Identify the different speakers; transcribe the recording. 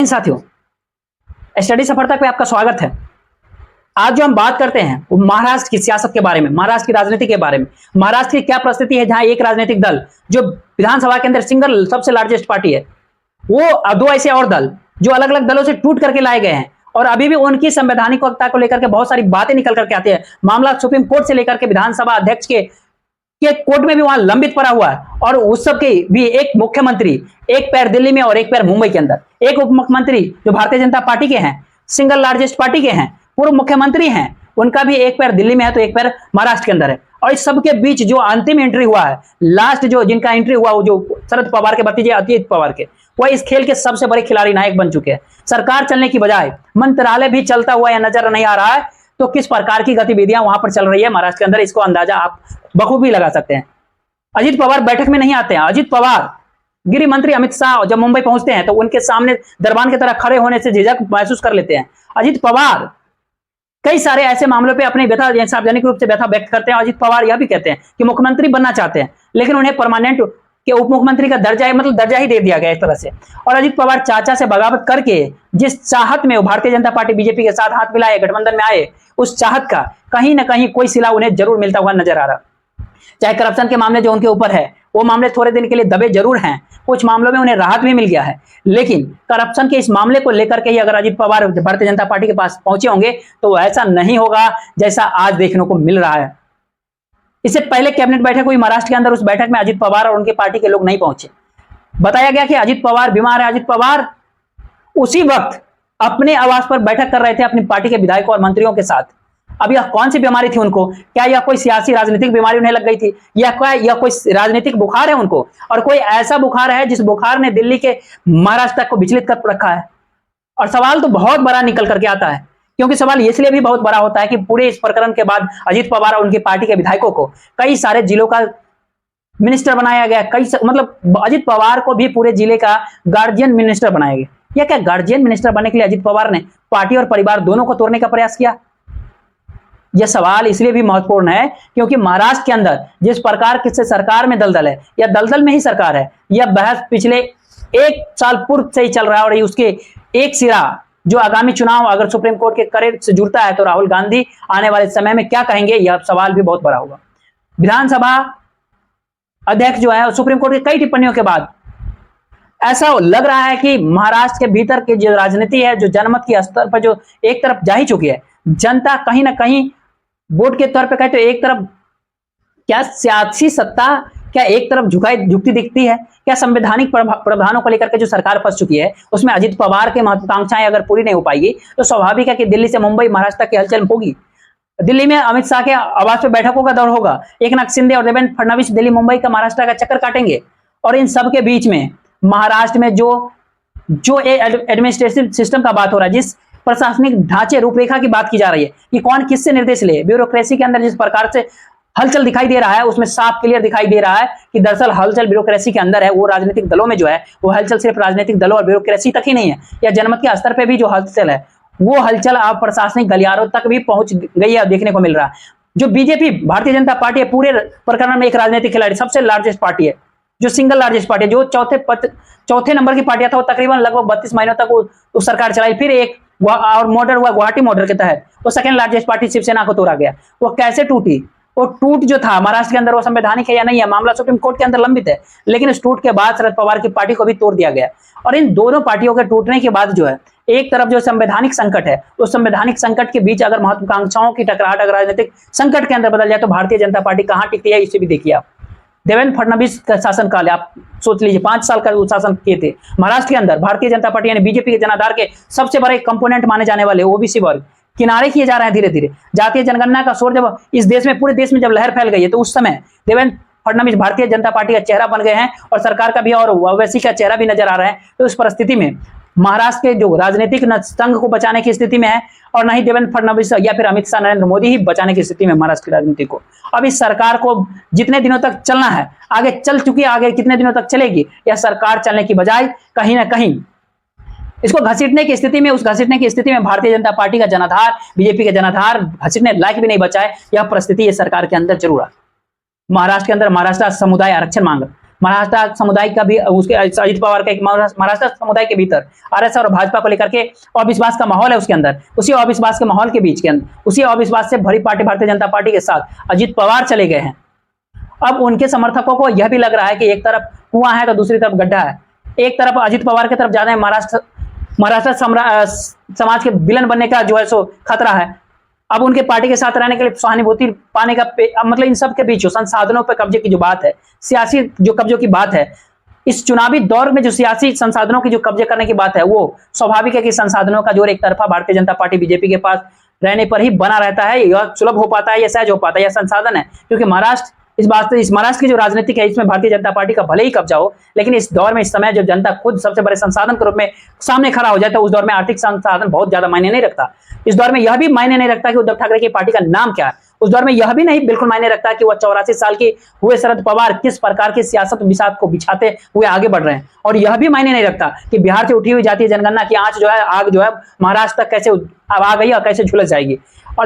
Speaker 1: साथियों, स्टडी सफलता पे आपका स्वागत है। आज जो हम बात करते हैं वो महाराष्ट्र की सियासत के बारे में, महाराष्ट्र की राजनीति के बारे में। महाराष्ट्र की क्या परिस्थिति है जहां एक राजनीतिक दल जो विधानसभा के अंदर सिंगल सबसे लार्जेस्ट पार्टी है, वो दो ऐसे और दल जो अलग अलग दलों से टूट करके लाए गए हैं और अभी भी उनकी संवैधानिकता को लेकर के बहुत सारी बातें निकल करके आती है। मामला सुप्रीम कोर्ट से लेकर के विधानसभा अध्यक्ष के कोर्ट में भी वहां लंबित पड़ा हुआ है और उस सब के भी एक मुख्यमंत्री एक पैर दिल्ली में और एक पैर मुंबई के अंदर, एक उप मुख्यमंत्री जो भारतीय जनता पार्टी के हैं, सिंगल लार्जेस्ट पार्टी के हैं, पूर्व मुख्यमंत्री हैं, उनका भी एक पैर दिल्ली में है तो एक पैर महाराष्ट्र के अंदर है। और इस सब के बीच जो अंतिम एंट्री हुआ है, लास्ट जो जिनका एंट्री हुआ वो जो शरद पवार के भतीजे अजित पवार के, वह इस खेल के सबसे बड़े खिलाड़ी नायक बन चुके हैं। सरकार चलने की बजाय मंत्रालय भी चलता हुआ या नजर नहीं आ रहा है, तो किस प्रकार की गतिविधियां वहां पर चल रही है महाराष्ट्र के अंदर, इसको अंदाजा आप बखूबी लगा सकते हैं। अजित पवार बैठक में नहीं आते हैं। अजित पवार, गृह मंत्री अमित शाह जब मुंबई पहुंचते हैं तो उनके सामने दरबान की तरह खड़े होने से झिझक महसूस कर लेते हैं। अजित पवार कई सारे ऐसे मामलों पे अपनी व्यथा सार्वजनिक रूप से व्यथा व्यक्त करते हैं। अजित पवार यह भी कहते हैं कि मुख्यमंत्री बनना चाहते हैं, लेकिन उन्हें परमानेंट के उप मुख्यमंत्री का दर्जा मतलब दर्जा ही दे दिया गया इस तरह से। और अजित पवार चाचा से बगावत करके जिस चाहत में वो भारतीय जनता पार्टी बीजेपी के साथ हाथ मिलाए, गठबंधन में आए, उस चाहत का कहीं ना कहीं कोई सिला उन्हें जरूर मिलता हुआ नजर आ रहा। चाहे करप्शन के मामले जो उनके ऊपर है वो मामले थोड़े दिन के लिए दबे जरूर हैं, कुछ मामलों में उन्हें राहत भी मिल गया है, लेकिन करप्शन के इस मामले को लेकर के ही अगर अजित पवार भारतीय जनता पार्टी के पास पहुंचे होंगे तो ऐसा नहीं होगा जैसा आज देखने को मिल रहा है। इससे पहले कैबिनेट बैठक हुई महाराष्ट्र के अंदर, उस बैठक में अजित पवार और उनकी पार्टी के लोग नहीं पहुंचे। बताया गया कि अजित पवार बीमार है। अजित पवार उसी वक्त अपने आवास पर बैठक कर रहे थे अपनी पार्टी के विधायकों और मंत्रियों के साथ। अब यह कौन सी बीमारी थी उनको? क्या यह कोई सियासी राजनीतिक बीमारी उन्हें लग गई थी, या क्या यह कोई राजनीतिक बुखार है उनको, और कोई ऐसा बुखार है जिस बुखार ने दिल्ली के महाराष्ट्र तक को विचलित कर रखा है? और सवाल तो बहुत बड़ा निकल करके आता है, क्योंकि सवाल इसलिए भी बहुत बड़ा होता है कि पूरे इस प्रकरण के बाद अजित पवार और उनकी पार्टी के विधायकों को कई सारे जिलों का मिनिस्टर बनाया गया। मतलब अजित पवार को भी पूरे जिले का गार्जियन मिनिस्टर बनाया गया। या क्या गार्जियन मिनिस्टर बनने के लिए अजित पवार ने पार्टी और परिवार दोनों को तोड़ने का प्रयास किया? यह सवाल इसलिए भी महत्वपूर्ण है क्योंकि महाराष्ट्र के अंदर जिस प्रकार से सरकार में दलदल है या दलदल में ही सरकार है, यह बहस पिछले एक साल पूर्व से ही चल रहा है। और उसके एक सिरा जो आगामी चुनाव अगर सुप्रीम कोर्ट के कड़े से जुड़ता है तो राहुल गांधी आने वाले समय में क्या कहेंगे, यह सवाल भी बहुत बड़ा होगा। विधानसभा अध्यक्ष जो है सुप्रीम कोर्ट की कई टिप्पणियों के बाद ऐसा लग रहा है कि महाराष्ट्र के भीतर की जो राजनीति है, जो जनमत के स्तर पर जो एक तरफ जा ही चुकी है, जनता कहीं ना कहीं वोट के तौर पे कहे तो एक तरफ क्या सियासी सत्ता क्या एक तरफ झुकती दिखती है? क्या संवैधानिक प्रावधानों को लेकर के जो सरकार फंस चुकी है उसमें अजित पवार की महत्वाकांक्षाएं अगर पूरी नहीं हो पाएगी तो स्वाभाविक है कि दिल्ली से मुंबई महाराष्ट्र तक की हलचल होगी। दिल्ली में अमित शाह के आवास पर बैठकों का दौर होगा, एकनाथ शिंदे और देवेंद्र फडणवीस दिल्ली मुंबई का महाराष्ट्र का चक्कर काटेंगे। और इन सब के बीच में महाराष्ट्र में जो एडमिनिस्ट्रेटिव सिस्टम का बात हो रहा है, जिस प्रशासनिक ढांचे रूपरेखा की बात की जा रही है कि कौन किससे निर्देश ले, ब्यूरोक्रेसी के अंदर जिस प्रकार से हलचल दिखाई दे रहा है उसमें साफ क्लियर दिखाई दे रहा है कि दरअसल हलचल ब्यूरोक्रेसी के अंदर है। वो राजनीतिक दलों में जो है वो हलचल सिर्फ राजनीतिक दलों और ब्यूरोक्रेसी तक ही नहीं है, या जनमत के स्तर पर भी जो हलचल है वो हलचल अब प्रशासनिक गलियारों तक भी पहुंच गई है, देखने को मिल रहा है। जो बीजेपी भारतीय जनता पार्टी है पूरे प्रकरण में एक राजनीतिक खिलाड़ी, सबसे लार्जेस्ट पार्टी है, जो सिंगल लार्जेस्ट पार्टी, जो चौथे नंबर की पार्टी था, वो तकरीबन लगभग 32 महीनों तक वो सरकार चलाई। फिर एक और मॉडल हुआ गुवाहाटी मॉडल के तहत, वो सेकंड लार्जेस्ट पार्टी शिवसेना को तोड़ा गया। वो कैसे टूटी? वो टूट जो था महाराष्ट्र के अंदर वो संवैधानिक है या नहीं है, मामला सुप्रीम कोर्ट के अंदर लंबित है, लेकिन इस टूट के बाद शरद पवार की पार्टी को भी तोड़ दिया गया। और इन दोनों पार्टियों के टूटने के बाद जो है एक तरफ जो संवैधानिक संकट है, उस संवैधानिक संकट के बीच अगर महत्वाकांक्षाओं की टकराहट अगर राजनीतिक संकट के अंदर बदल जाए तो भारतीय जनता पार्टी कहां टिकती है, इसे भी देखिए आप। देवेंद्र फडणवीस का शासनकाल आप सोच लीजिए, 5 साल का शासन किए थे महाराष्ट्र के अंदर। भारतीय जनता पार्टी यानी बीजेपी के जनाधार के सबसे बड़े कंपोनेंट माने जाने वाले ओबीसी वर्ग किनारे किए जा रहे हैं धीरे धीरे। जातीय जनगणना का शोर जब इस देश में पूरे देश में जब लहर फैल गई है तो उस समय देवेंद्र फडणवीस भारतीय जनता पार्टी का चेहरा बन गए हैं और सरकार का भी और ओवैसी का चेहरा भी नजर आ रहा है। तो इस परिस्थिति में महाराष्ट्र के जो राजनीतिक न संघ को बचाने की स्थिति में है और न ही देवेंद्र फडणवीस या फिर अमित शाह नरेंद्र मोदी ही बचाने की स्थिति में महाराष्ट्र की राजनीति को। अब इस सरकार को जितने दिनों तक चलना है, आगे चल चुकी है, आगे कितने दिनों तक चलेगी, यह सरकार चलने की बजाय कहीं ना कहीं इसको घसीटने की स्थिति में, उस घसीटने की स्थिति में भारतीय जनता पार्टी का जनाधार, बीजेपी का जनाधार घसीटने लायक भी नहीं बचा है। यह परिस्थिति इस सरकार के अंदर जरूर है। महाराष्ट्र के अंदर महाराष्ट्र समुदाय आरक्षण मांग महाराष्ट्र समुदाय का भी, उसके अजित पवार का एक महाराष्ट्र समुदाय के भीतर आरएसएस और भाजपा को लेकर के अविश्वास का माहौल है उसके अंदर। उसी अविश्वास के माहौल के बीच के अंदर, उसी अविश्वास से भरी पार्टी भारतीय जनता पार्टी के साथ अजित पवार चले गए हैं। अब उनके समर्थकों को यह भी लग रहा है कि एक तरफ कुआं है तो दूसरी तरफ गड्ढा है। एक तरफ अजित पवार की तरफ ज्यादा है, महाराष्ट्र समाज के विलन बनने का जो है सो खतरा है। अब उनके पार्टी के साथ रहने के लिए सहानुभूति पाने का मतलब इन सब के बीच संसाधनों पर कब्जे की जो बात है, सियासी जो कब्जों की बात है, इस चुनावी दौर में जो सियासी संसाधनों की जो कब्जे करने की बात है, वो स्वाभाविक है कि संसाधनों का जोर एक तरफा भारतीय जनता पार्टी बीजेपी के पास रहने पर ही बना रहता है। यह सुलभ हो पाता है, यह सहज हो पाता है, यह संसाधन है। क्योंकि महाराष्ट्र इस महाराष्ट्र की जो राजनीतिक है, इसमें भारतीय जनता पार्टी का भले ही कब्जा हो, लेकिन इस दौर में, इस समय जब जनता खुद सबसे बड़े संसाधन के रूप में सामने खड़ा हो जाता है, उस दौर में आर्थिक संसाधन बहुत ज्यादा मायने नहीं रखता। इस दौर में यह भी मायने नहीं रखता कि उद्धव ठाकरे की पार्टी का नाम क्या है। उस दौर में यह भी नहीं बिल्कुल मायने रखता कि वह 84 साल के हुए शरद पवार किस प्रकार की सियासत विषाद को बिछाते हुए आगे बढ़ रहे हैं। और यह भी मायने नहीं रखता कि बिहार से उठी हुई जातीय जनगणना की आंच जो है, आग जो है, महाराष्ट्र तक कैसे आ गई और कैसे झुलस जाएगी। और